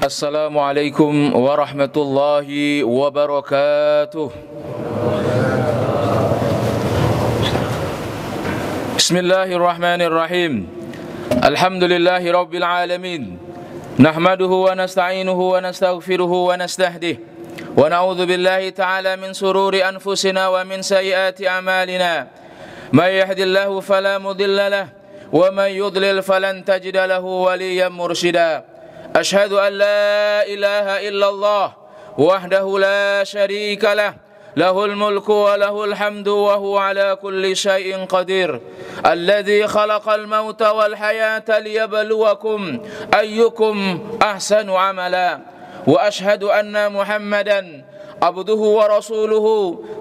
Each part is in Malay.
Assalamualaikum warahmatullahi wabarakatuh. Bismillahirrahmanirrahim. Alhamdulillahi rabbil alamin. Nahmaduhu wa nasta'inuhu wa nastaghfiruhu wa nastahdihi. Wa na'udzu billahi ta'ala min sururi anfusina wa min sayyiati a'malina. May yahdihillahu fala mudilla lahu wa may yudlil falan tajida lahu waliyyan mursyida. أشهد أن لا إله إلا الله وحده لا شريك له له الملك وله الحمد وهو على كل شيء قدير الذي خلق الموت والحياة ليبلوكم أيكم أحسن عملا وأشهد أن محمدا عبده ورسوله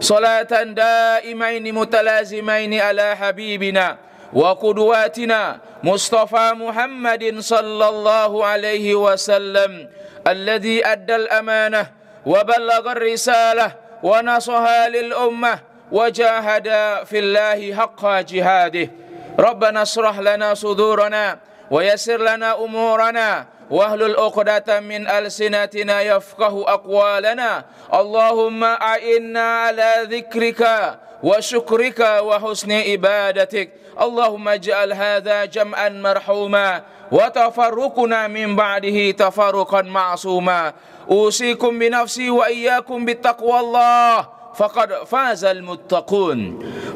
صلاة دائمين متلازمين على حبيبنا وقدواتنا مصطفى محمد صلى الله عليه وسلم الذي أدى الأمانة وبلغ الرسالة ونصحها للأمة وجاهد في الله حق جهاده. ربنا اشرح لنا صدورنا ويسر لنا أمورنا واحلل عقدة من ألسنتنا يفقه أقوالنا. اللهم أعنا على ذكرك وشكرك وحسن عبادتك. اللهم اجعل هذا جمعا مرحوما وتفرقنا من بعده تفرقا معصوما. أوصيكم بنفسي وإياكم بتقوى الله فقد فاز المتقون.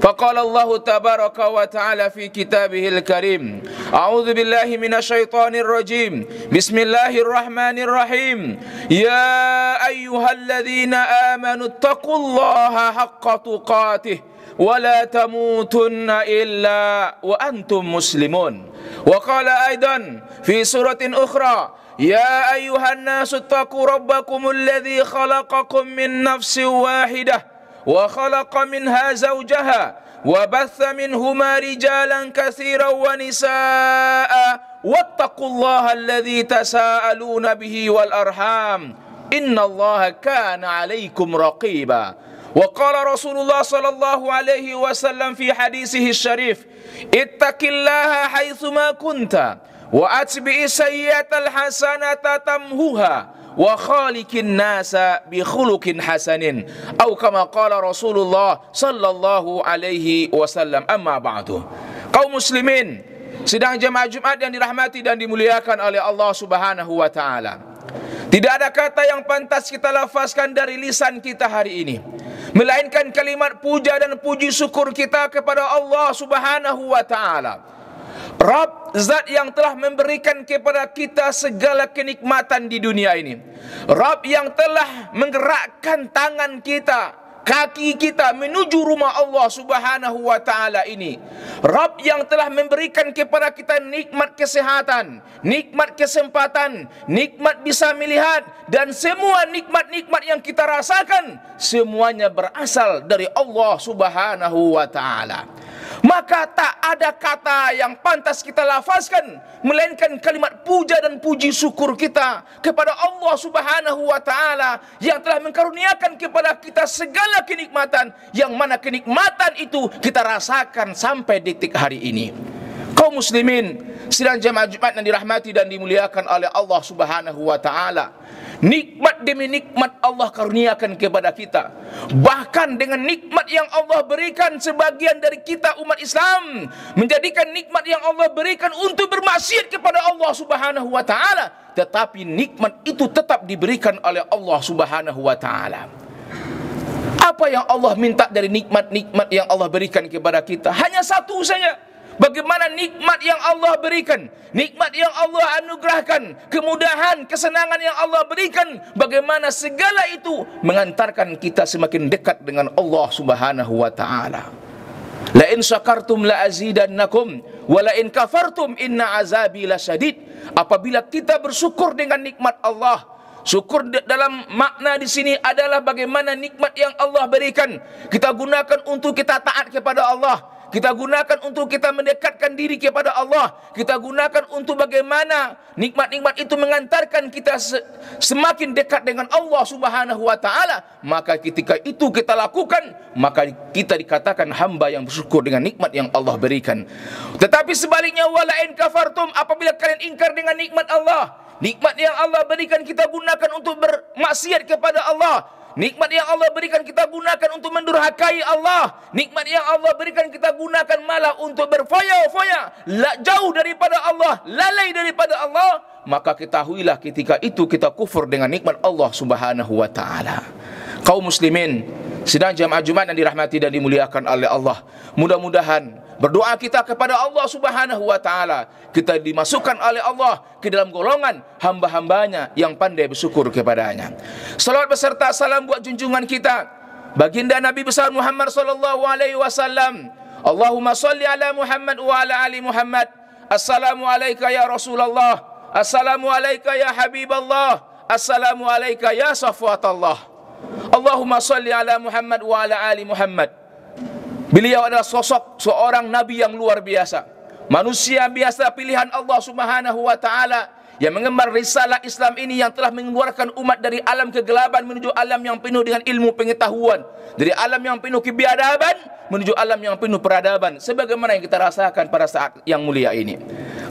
فقال الله تبارك وتعالى في كتابه الكريم: أعوذ بالله من الشيطان الرجيم. بسم الله الرحمن الرحيم. يا أيها الذين آمنوا اتقوا الله حق تقاته ولا تموتن إلا وأنتم مسلمون. وقال أيضا في سورة أخرى: يا أيها الناس اتقوا ربكم الذي خلقكم من نفس واحدة وخلق منها زوجها وبث منهما رجالا كثيرا ونساء واتقوا الله الذي تساءلون به والأرحام إن الله كان عليكم رقيبا. وقال رسول الله صلى الله عليه وسلم في حديثه الشريف: اتق الله حيثما كنت وأتبع السيئة الحسنة تمحوها وخالق الناس بخلق حسن أو كما قال رسول الله صلى الله عليه wasallam. Amma ba'du. Kaum muslimin, sidang jemaah Jumat yang dirahmati dan dimuliakan oleh Allah Subhanahu wa taala. Tidak ada kata yang pantas kita lafazkan dari lisan kita hari ini melainkan kalimat puja dan puji syukur kita kepada Allah Subhanahu wa taala. Rabb, zat yang telah memberikan kepada kita segala kenikmatan di dunia ini. Rabb yang telah menggerakkan tangan kita, kaki kita menuju rumah Allah Subhanahu wa taala ini. Rabb yang telah memberikan kepada kita nikmat kesehatan, nikmat kesempatan, nikmat bisa melihat, dan semua nikmat-nikmat yang kita rasakan semuanya berasal dari Allah Subhanahu wa taala. Maka tak ada kata yang pantas kita lafazkan melainkan kalimat puja dan puji syukur kita kepada Allah Subhanahu wa taala yang telah mengkaruniakan kepada kita segala kenikmatan, yang mana kenikmatan itu kita rasakan sampai detik hari ini. Kaum muslimin, sidang jemaah Jumat yang dirahmati dan dimuliakan oleh Allah Subhanahu wa taala, nikmat demi nikmat Allah karuniakan kepada kita. Bahkan dengan nikmat yang Allah berikan, sebagian dari kita umat Islam menjadikan nikmat yang Allah berikan untuk bermaksiat kepada Allah Subhanahu wa taala, tetapi nikmat itu tetap diberikan oleh Allah Subhanahu wa taala. Apa yang Allah minta dari nikmat-nikmat yang Allah berikan kepada kita? Hanya satu saja. Bagaimana nikmat yang Allah berikan, nikmat yang Allah anugerahkan, kemudahan, kesenangan yang Allah berikan, bagaimana segala itu mengantarkan kita semakin dekat dengan Allah Subhanahu wa taala. La in syakartum la azidannakum wa la in kafartum inna azabi lasyadid. Apabila kita bersyukur dengan nikmat Allah, syukur dalam makna di sini adalah bagaimana nikmat yang Allah berikan kita gunakan untuk kita taat kepada Allah. Kita gunakan untuk kita mendekatkan diri kepada Allah. Kita gunakan untuk bagaimana nikmat-nikmat itu mengantarkan kita semakin dekat dengan Allah Subhanahu wa taala. Maka ketika itu kita lakukan, maka kita dikatakan hamba yang bersyukur dengan nikmat yang Allah berikan. Tetapi sebaliknya, wala in kafartum, apabila kalian ingkar dengan nikmat Allah, Nikmat yang Allah berikan kita gunakan untuk bermaksiat kepada Allah. Nikmat yang Allah berikan kita gunakan untuk mendurhakai Allah. Nikmat yang Allah berikan kita gunakan malah untuk berfoya-foya, jauh daripada Allah, lalai daripada Allah. Maka ketahuilah ketika itu kita kufur dengan nikmat Allah subhanahu wa ta'ala. Kaum muslimin, sidang jamaah Jumat yang dirahmati dan dimuliakan oleh Allah, mudah-mudahan berdoa kita kepada Allah subhanahu wa ta'ala, kita dimasukkan oleh Allah ke dalam golongan hamba-hambanya yang pandai bersyukur kepadanya. Salawat beserta salam buat junjungan kita baginda Nabi besar Muhammad sallallahu alaihi wasallam. Allahumma salli ala Muhammad wa ala ali Muhammad. Assalamu alayka ya Rasulullah, assalamu alayka ya Habiballah, assalamu alayka ya Safwatallah. Allahumma salli ala Muhammad wa ala ali Muhammad. Beliau adalah sosok seorang nabi yang luar biasa, manusia biasa pilihan Allah subhanahu wa ta'ala, yang mengemban risalah Islam ini, yang telah mengeluarkan umat dari alam kegelapan menuju alam yang penuh dengan ilmu pengetahuan, dari alam yang penuh kebiadaban menuju alam yang penuh peradaban, sebagaimana yang kita rasakan pada saat yang mulia ini.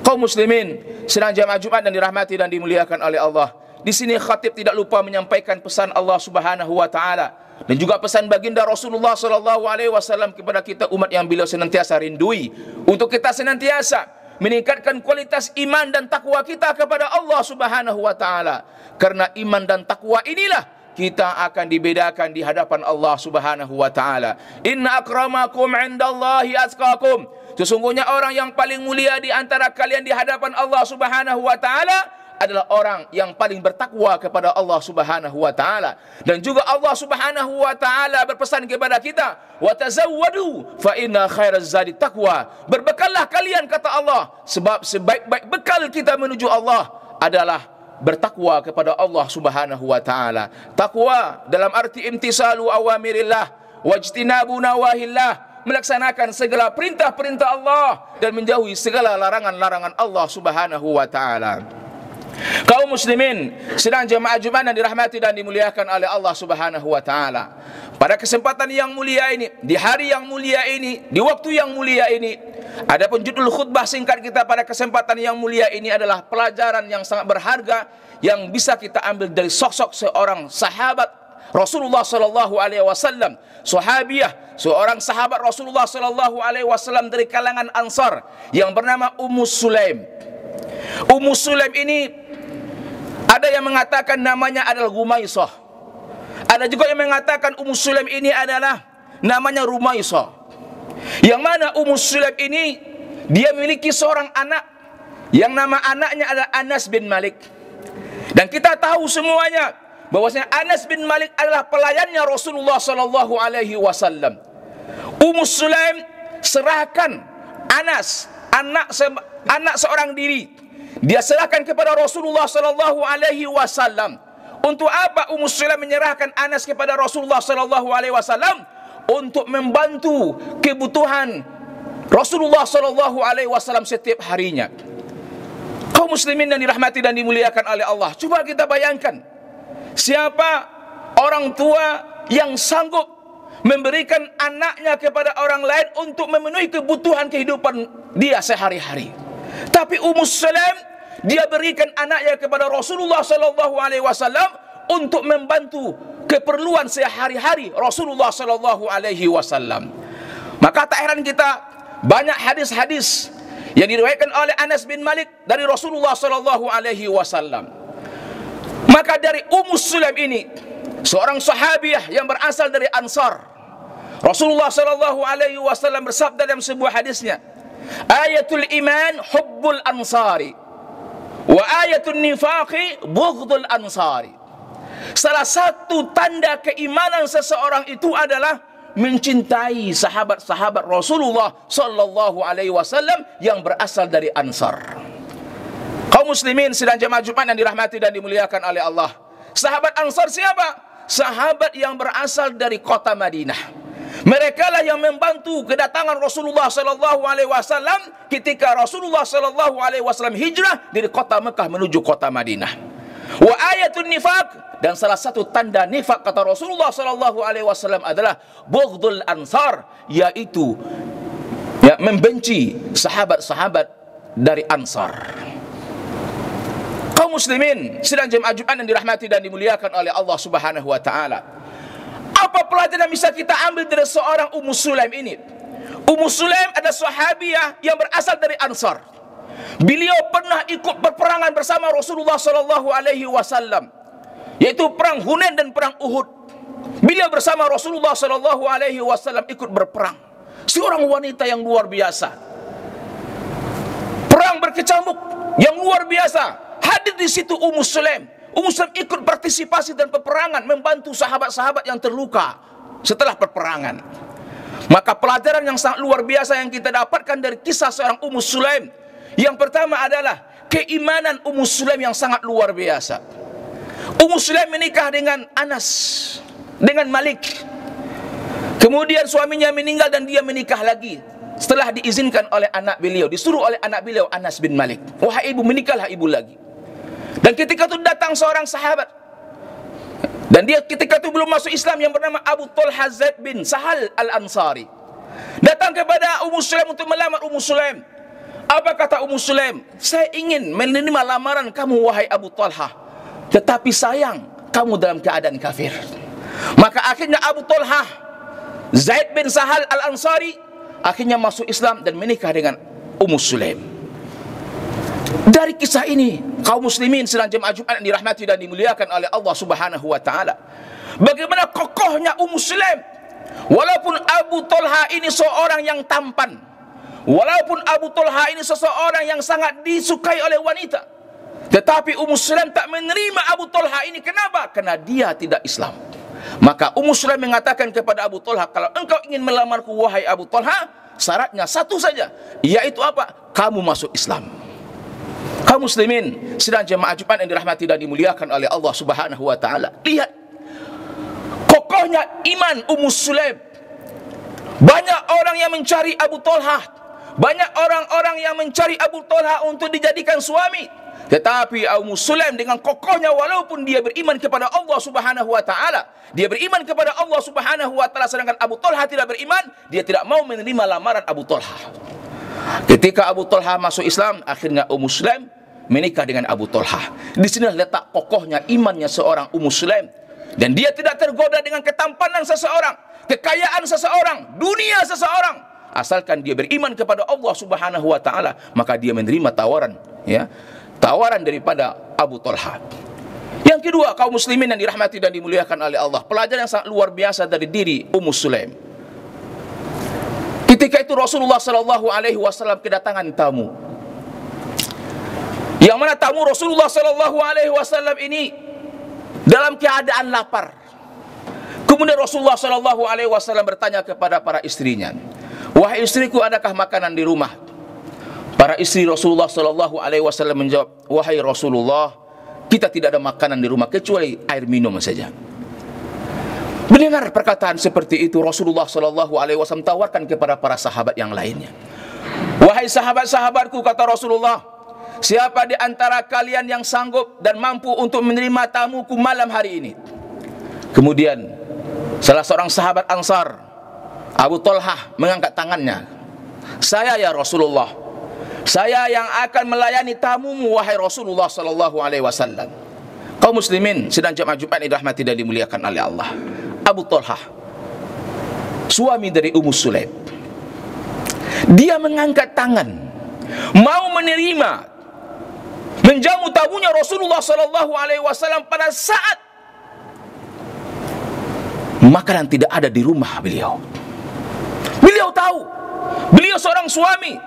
Kaum muslimin, sedang jamaah Jumat dan dirahmati dan dimuliakan oleh Allah, di sini khatib tidak lupa menyampaikan pesan Allah subhanahu wa ta'ala dan juga pesan baginda Rasulullah sallallahu alaihi wasallam kepada kita umat yang beliau senantiasa rindui, untuk kita senantiasa meningkatkan kualitas iman dan takwa kita kepada Allah subhanahu wa ta'ala. Karena iman dan takwa inilah kita akan dibedakan di hadapan Allah subhanahu wa ta'ala. Inna akramakum indallahi atqakum. Sesungguhnya orang yang paling mulia di antara kalian di hadapan Allah subhanahu wa ta'ala adalah orang yang paling bertakwa kepada Allah subhanahu wa ta'ala. Dan juga Allah subhanahu wa ta'ala berpesan kepada kita, wa tazawwadu fa inna khairaz zadi taqwa. Berbekallah kalian, kata Allah, sebab sebaik-baik bekal kita menuju Allah adalah bertakwa kepada Allah subhanahu wa ta'ala. Takwa dalam arti imtisalu awamirillah wajtinabu nawahillah, melaksanakan segala perintah-perintah Allah dan menjauhi segala larangan-larangan Allah subhanahu wa ta'ala. Kaum muslimin, sedang jemaah Jumat yang dirahmati dan dimuliakan oleh Allah subhanahu wa ta'ala, pada kesempatan yang mulia ini, di hari yang mulia ini, di waktu yang mulia ini, adapun judul khutbah singkat kita pada kesempatan yang mulia ini adalah pelajaran yang sangat berharga yang bisa kita ambil dari sosok seorang sahabat Rasulullah sallallahu alaihi wasallam, sahabiah, seorang sahabat Rasulullah sallallahu alaihi wasallam dari kalangan Ansar yang bernama Ummu Sulaim. Ummu Sulaim ini ada yang mengatakan namanya adalah Gumaisah. Ada juga yang mengatakan Ummu Sulaim ini adalah namanya Rumaisah. Yang mana Ummu Sulaim ini dia memiliki seorang anak yang nama anaknya adalah Anas bin Malik. Dan kita tahu semuanya bahwasanya Anas bin Malik adalah pelayannya Rasulullah sallallahu alaihi wasallam. Ummu Sulaim serahkan Anas, anak seorang diri, dia serahkan kepada Rasulullah sallallahu alaihi wasallam. Untuk apa Ummu Sulaim menyerahkan Anas kepada Rasulullah sallallahu alaihi wasallam? Untuk membantu kebutuhan Rasulullah sallallahu alaihi wasallam setiap harinya. Kaum muslimin yang dirahmati dan dimuliakan oleh Allah, coba kita bayangkan, siapa orang tua yang sanggup memberikan anaknya kepada orang lain untuk memenuhi kebutuhan kehidupan dia sehari-hari. Tapi Ummu Sulaim dia berikan anaknya kepada Rasulullah sallallahu alaihi wasallam untuk membantu keperluan sehari-hari Rasulullah sallallahu alaihi wasallam. Maka tak heran kita banyak hadis-hadis yang diriwayatkan oleh Anas bin Malik dari Rasulullah sallallahu alaihi wasallam. Maka dari Ummu Sulaim ini, seorang sahabiah yang berasal dari Ansar, Rasulullah sallallahu alaihi wasallam bersabda dalam sebuah hadisnya, ayatul iman hubbul ansari wa ayatul nifaqi bughdul ansari. Salah satu tanda keimanan seseorang itu adalah mencintai sahabat-sahabat Rasulullah sallallahu alaihi wasallam yang berasal dari Ansar. Kaum muslimin sedang jemaah Jumat yang dirahmati dan dimuliakan oleh Allah, sahabat Ansar siapa? Sahabat yang berasal dari kota Madinah. Mereka lah yang membantu kedatangan Rasulullah sallallahu alaihi wasallam ketika Rasulullah sallallahu alaihi wasallam hijrah dari kota Mekah menuju kota Madinah. Wa ayatun nifaq, dan salah satu tanda nifak kata Rasulullah sallallahu alaihi wasallam adalah bughdul ansar, yaitu membenci sahabat-sahabat dari Ansar. Kaum muslimin sidang jemaah Jumat yang dirahmati dan dimuliakan oleh Allah Subhanahu wa taala. Apa pelajaran yang bisa kita ambil dari seorang Ummu Sulaim ini? Ummu Sulaim adalah sahabiah yang berasal dari Ansar. Beliau pernah ikut berperangan bersama Rasulullah sallallahu alaihi wasallam, yaitu perang Hunain dan perang Uhud. Beliau bersama Rasulullah sallallahu alaihi wasallam ikut berperang. Seorang wanita yang luar biasa. Perang berkecamuk yang luar biasa. Hadir di situ Ummu Sulaim. Ummu Sulaim ikut partisipasi dan peperangan, membantu sahabat-sahabat yang terluka setelah peperangan. Maka pelajaran yang sangat luar biasa yang kita dapatkan dari kisah seorang Ummu Sulaim, yang pertama adalah keimanan Ummu Sulaim yang sangat luar biasa. Ummu Sulaim menikah dengan Anas, dengan Malik. Kemudian suaminya meninggal dan dia menikah lagi setelah diizinkan oleh anak beliau, disuruh oleh anak beliau Anas bin Malik, wahai ibu, menikahlah ibu lagi. Dan ketika itu datang seorang sahabat, dan dia ketika itu belum masuk Islam, yang bernama Abu Talha Zaid bin Sahal Al-Ansari. Datang kepada Ummu Sulaim untuk melamar Ummu Sulaim. Apa kata Ummu Sulaim? Saya ingin menerima lamaran kamu wahai Abu Talha, tetapi sayang kamu dalam keadaan kafir. Maka akhirnya Abu Talha Zaid bin Sahal Al-Ansari akhirnya masuk Islam dan menikah dengan Ummu Sulaim. Dari kisah ini, kaum muslimin sedang jemaah Jumat yang dirahmati dan dimuliakan oleh Allah Subhanahu wa taala, bagaimana kokohnya Ummu Sulaim. Walaupun Abu Talha ini seorang yang tampan, walaupun Abu Talha ini seseorang yang sangat disukai oleh wanita, tetapi Ummu Sulaim tak menerima Abu Talha ini. Kenapa? Karena dia tidak Islam. Maka Ummu Sulaim mengatakan kepada Abu Talha, kalau engkau ingin melamarku wahai Abu Talha, syaratnya satu saja, yaitu apa? Kamu masuk Islam. Kaum muslimin sedang jemaah Jumat yang dirahmati dan dimuliakan oleh Allah Subhanahu wa taala, lihat kokohnya iman Ummu Sulaim. Banyak orang yang mencari Abu Talha, banyak orang-orang yang mencari Abu Talha untuk dijadikan suami, tetapi Ummu Sulaim dengan kokohnya, walaupun dia beriman kepada Allah Subhanahu wa taala, dia beriman kepada Allah Subhanahu wa taala, sedangkan Abu Talha tidak beriman, dia tidak mau menerima lamaran Abu Talha. Ketika Abu Talha masuk Islam, akhirnya Ummu Sulaim menikah dengan Abu Talha. Di sini letak kokohnya imannya seorang Ummu Sulaim, dan dia tidak tergoda dengan ketampanan seseorang, kekayaan seseorang, dunia seseorang, asalkan dia beriman kepada Allah Subhanahu wa taala, maka dia menerima tawaran, ya, tawaran daripada Abu Talha. Yang kedua, kaum muslimin yang dirahmati dan dimuliakan oleh Allah, pelajaran yang sangat luar biasa dari diri Ummu Sulaim. Ketika itu Rasulullah sallallahu alaihi wasallam kedatangan tamu, yang mana tamu Rasulullah sallallahu alaihi wasallam ini dalam keadaan lapar. Kemudian Rasulullah sallallahu alaihi wasallam bertanya kepada para istrinya, "Wahai istriku, adakah makanan di rumah?" Para istri Rasulullah sallallahu alaihi wasallam menjawab, "Wahai Rasulullah, kita tidak ada makanan di rumah kecuali air minum saja." Mendengar perkataan seperti itu, Rasulullah sallallahu alaihi wasallam tawarkan kepada para sahabat yang lainnya, "Wahai sahabat-sahabatku," kata Rasulullah, "siapa di antara kalian yang sanggup dan mampu untuk menerima tamuku malam hari ini?" Kemudian salah seorang sahabat Ansar, Abu Talha, mengangkat tangannya, "Saya ya Rasulullah, saya yang akan melayani tamumu wahai Rasulullah sallallahu alaihi wasallam." Kaum muslimin sedang jemaah Jumat dirahmati dan dimuliakan oleh Allah, Abu Talha, suami dari Ummu Sulaim, dia mengangkat tangan, mau menerima, menjamu tamunya Rasulullah sallallahu alaihi wasallam pada saat makanan tidak ada di rumah beliau. Beliau tahu, beliau seorang suami,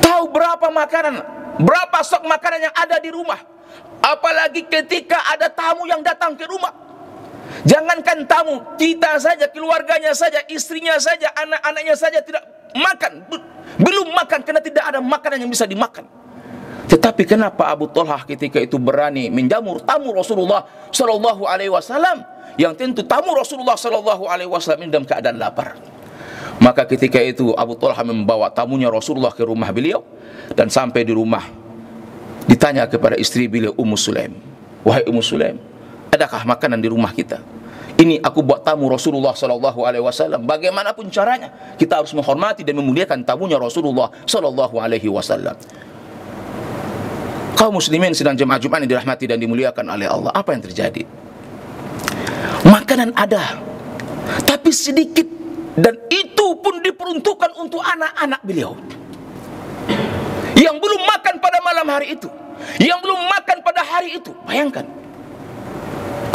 tahu berapa makanan, berapa stok makanan yang ada di rumah. Apalagi ketika ada tamu yang datang ke rumah. Jangankan tamu, kita saja, keluarganya saja, istrinya saja, anak-anaknya saja tidak makan, belum makan karena tidak ada makanan yang bisa dimakan. Tetapi kenapa Abu Talha ketika itu berani menjamu tamu Rasulullah sallallahu alaihi wasallam, yang tentu tamu Rasulullah sallallahu alaihi wasallam dalam keadaan lapar? Maka ketika itu Abu Talha membawa tamunya Rasulullah ke rumah beliau, dan sampai di rumah ditanya kepada istri beliau Ummu Sulaim, "Wahai Ummu Sulaim, adakah makanan di rumah kita? Ini aku buat tamu Rasulullah sallallahu alaihi wasallam. Bagaimanapun caranya, kita harus menghormati dan memuliakan tamunya Rasulullah sallallahu alaihi wasallam." Kaum muslimin sedang jemaah Jumat yang dirahmati dan dimuliakan oleh Allah, apa yang terjadi? Makanan ada, tapi sedikit, dan itu pun diperuntukkan untuk anak-anak beliau yang belum makan pada malam hari itu, yang belum makan pada hari itu. Bayangkan.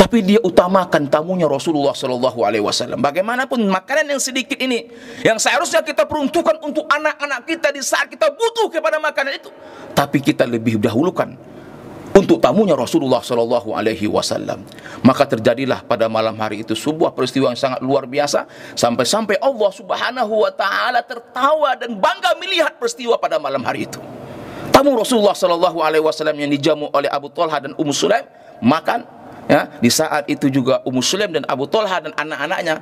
Tapi dia utamakan tamunya Rasulullah Sallallahu Alaihi Wasallam. Bagaimanapun makanan yang sedikit ini, yang seharusnya kita peruntukkan untuk anak-anak kita di saat kita butuh kepada makanan itu, tapi kita lebih dahulukan untuk tamunya Rasulullah Sallallahu Alaihi Wasallam. Maka terjadilah pada malam hari itu sebuah peristiwa yang sangat luar biasa, sampai-sampai Allah Subhanahu Wa Taala tertawa dan bangga melihat peristiwa pada malam hari itu. Tamu Rasulullah Sallallahu Alaihi Wasallam yang dijamu oleh Abu Talha dan Ummu Sulaim makan. Ya, di saat itu juga Ummu Sulaim dan Abu Talha dan anak-anaknya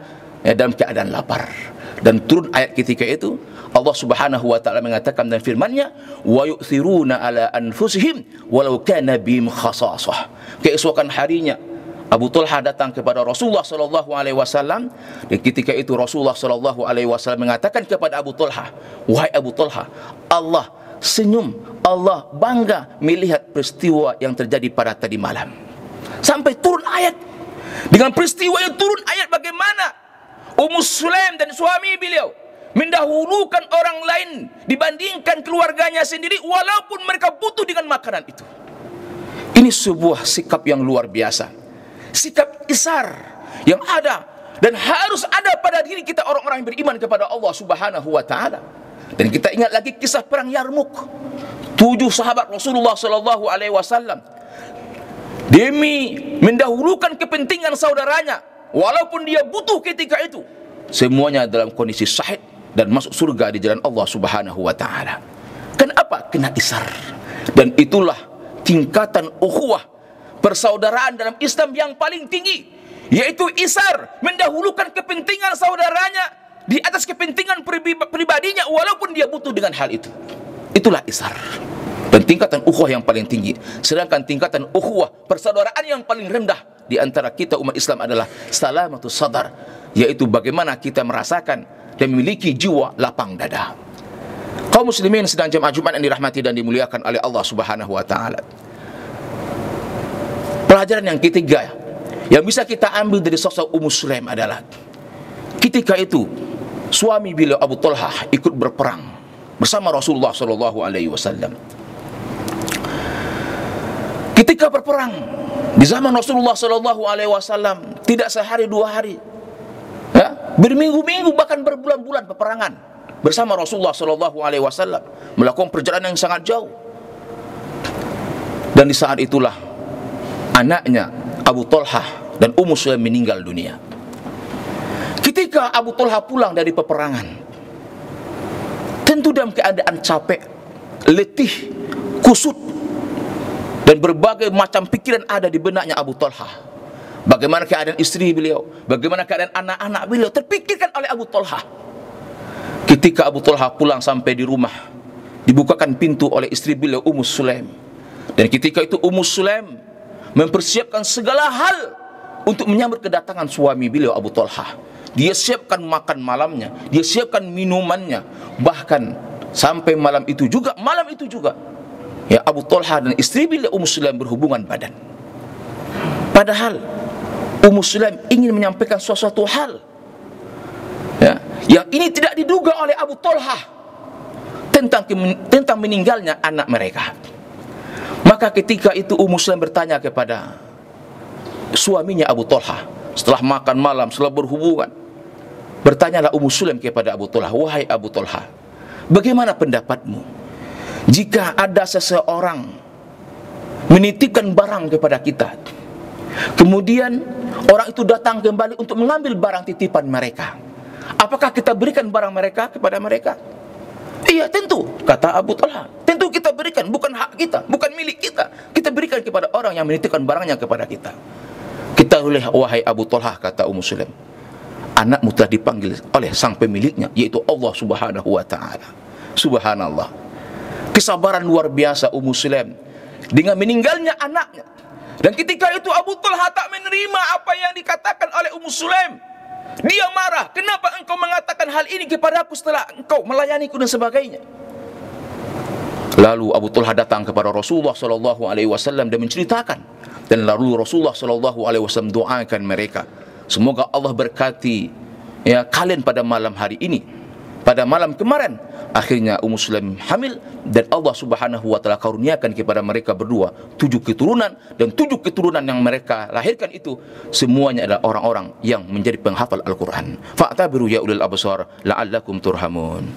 dalam keadaan lapar. Dan turun ayat ketika itu, Allah Subhanahu wa taala mengatakan dalam firman-Nya, "Wa yu'thiruna ala anfusihim walau kana bihim khasasah." Keesokan harinya Abu Talha datang kepada Rasulullah sallallahu alaihi wasallam, dan ketika itu Rasulullah sallallahu alaihi wasallam mengatakan kepada Abu Talha, "Wahai Abu Talha, Allah senyum, Allah bangga melihat peristiwa yang terjadi pada tadi malam." Sampai turun ayat. Dengan peristiwa yang turun ayat, bagaimana Ummu Sulaim dan suami beliau mendahulukan orang lain dibandingkan keluarganya sendiri, walaupun mereka butuh dengan makanan itu. Ini sebuah sikap yang luar biasa, sikap isar yang ada dan harus ada pada diri kita orang-orang yang beriman kepada Allah Subhanahu wa taala. Dan kita ingat lagi kisah perang Yarmuk. 7 sahabat Rasulullah sallallahu alaihi wasallam demi mendahulukan kepentingan saudaranya, walaupun dia butuh ketika itu, semuanya dalam kondisi syahid dan masuk surga di jalan Allah Subhanahu wa taala. Kenapa? Kena isar. Dan itulah tingkatan ukhuwah, persaudaraan dalam Islam yang paling tinggi, yaitu isar, mendahulukan kepentingan saudaranya di atas kepentingan pribadinya, walaupun dia butuh dengan hal itu. Itulah isar. Dan tingkatan ukhuwah yang paling tinggi. Sedangkan tingkatan ukhuwah, persaudaraan yang paling rendah di antara kita umat Islam adalah salamatus sadar, yaitu bagaimana kita merasakan dan memiliki jiwa lapang dada. Kaum muslimin sedang jemaah Jumat yang dirahmati dan dimuliakan oleh Allah Subhanahu wa taala. Pelajaran yang ketiga yang bisa kita ambil dari sosok Ummu Sulaim adalah ketika itu suami beliau Abu Talha ikut berperang bersama Rasulullah sallallahu alaihi wasallam. Ketika berperang di zaman Rasulullah sallallahu alaihi wasallam, tidak sehari 2 hari, ya, berminggu-minggu bahkan berbulan-bulan peperangan bersama Rasulullah sallallahu alaihi wasallam, melakukan perjalanan yang sangat jauh. Dan di saat itulah anaknya Abu Talha dan Ummu Sulaim meninggal dunia. Ketika Abu Talha pulang dari peperangan, tentu dalam keadaan capek, letih, kusut, dan berbagai macam pikiran ada di benaknya Abu Talha. Bagaimana keadaan istri beliau, bagaimana keadaan anak-anak beliau, terpikirkan oleh Abu Talha. Ketika Abu Talha pulang sampai di rumah, dibukakan pintu oleh istri beliau Ummu Sulaim. Dan ketika itu Ummu Sulaim mempersiapkan segala hal untuk menyambut kedatangan suami beliau Abu Talha. Dia siapkan makan malamnya, dia siapkan minumannya, bahkan sampai malam itu juga ya, Abu Talha dan istri beliau Ummu Sulaim berhubungan badan. Padahal Ummu Sulaim ingin menyampaikan sesuatu hal, ya, yang ini tidak diduga oleh Abu Talha tentang meninggalnya anak mereka. Maka ketika itu Ummu Sulaim bertanya kepada suaminya Abu Talha, setelah makan malam, setelah berhubungan, bertanyalah Ummu Sulaim kepada Abu Talha, "Wahai Abu Talha, bagaimana pendapatmu jika ada seseorang menitipkan barang kepada kita, kemudian orang itu datang kembali untuk mengambil barang titipan mereka? Apakah kita berikan barang mereka kepada mereka?" "Iya, tentu," kata Abu Talha. "Tentu kita berikan, bukan hak kita, bukan milik kita. Kita berikan kepada orang yang menitipkan barangnya kepada kita." "Ketahuilah wahai Abu Talha," kata Ummu Sulaim, "anakmu telah dipanggil oleh sang pemiliknya, yaitu Allah Subhanahu wa taala." Subhanallah. Kesabaran luar biasa Ummu Sulaim dengan meninggalnya anaknya. Dan ketika itu Abu Talha tak menerima apa yang dikatakan oleh Ummu Sulaim. Dia marah, "Kenapa engkau mengatakan hal ini kepadaku setelah engkau melayaniku?" dan sebagainya. Lalu Abu Talha datang kepada Rasulullah sallallahu alaihi wasallam dan menceritakan, dan lalu Rasulullah sallallahu alaihi wasallam doakan mereka, semoga Allah berkati ya kalian pada malam hari ini, pada malam kemarin. Akhirnya Ummu Sulaim hamil, dan Allah Subhanahu wa taala karuniakan kepada mereka berdua 7 keturunan, dan 7 keturunan yang mereka lahirkan itu semuanya adalah orang-orang yang menjadi penghafal Al-Qur'an. Fa'tabiru ya ulil absar la'allakum turhamun.